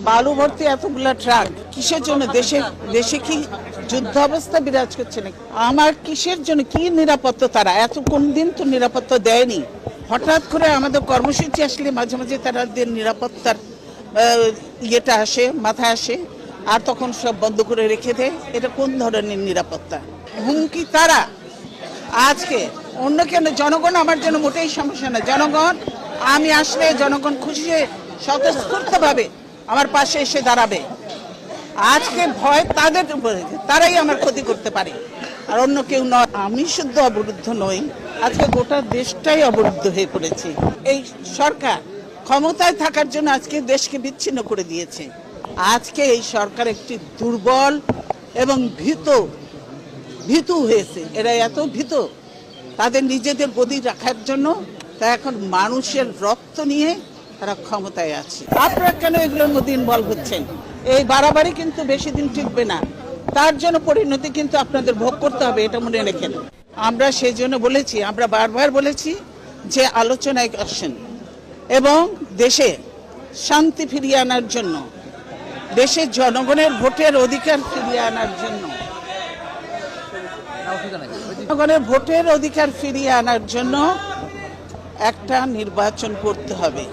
বালু ভর্তি এতগুলা ট্রাক কিসের জন্য? দেশে কি যুদ্ধ অবস্থা বিরাজ করছে নাকি? আমার কিসের জন্য, কি নিরাপত্তা? তারা এত কোন দিন তো নিরাপত্তা দেয়নি। হঠাৎ করে আমাদের কর্মসূচি আসলে মাঝে মাঝে তারা নিরাপত্তার ইয়েটা আসে, মাথায় আসে, আর তখন সব বন্ধ করে রেখে দেয়। এটা কোন ধরনের নিরাপত্তা? হুমকি তারা। আজকে অন্য কেন, জনগণ আমার জন্য মোটেই সমস্যা না। জনগণ, আমি আসলে জনগণ খুশি হয়ে স্বতঃস্ফূর্তভাবে আমার পাশে এসে দাঁড়াবে। আজকে ভয় তাদের উপরে, তারাই আমার ক্ষতি করতে পারে, আর অন্য কেউ নয়। আমি শুদ্ধ অবরুদ্ধ নই, আজকে গোটা দেশটাই অবরুদ্ধ হয়ে পড়েছে। এই সরকার ক্ষমতায় থাকার জন্য আজকে দেশকে বিচ্ছিন্ন করে দিয়েছে। আজকে এই সরকার একটি দুর্বল এবং ভীতু হয়েছে। এরা এত ভীত তাদের নিজেদের গদি রাখার জন্য, তা এখন মানুষের রক্ত নিয়ে তারা ক্ষমতায় আছে। আপনারা কেন এগুলোর মধ্যে ইনভলভ হচ্ছেন? এই বাড়াবাড়ি কিন্তু বেশি দিন টিকবে না। তার জন্য পরিণতি কিন্তু আপনাদের ভোগ করতে হবে, এটা মনে রেখেন। আমরা সেই জন্য বলেছি, আমরা বারবার বলেছি যে আলোচনায় আসেন এবং দেশে শান্তি ফিরিয়ে আনার জন্য, দেশের জনগণের ভোটের অধিকার ফিরিয়ে আনার জন্য, জনগণের ভোটের অধিকার ফিরিয়ে আনার জন্য একটা নির্বাচন করতে হবে।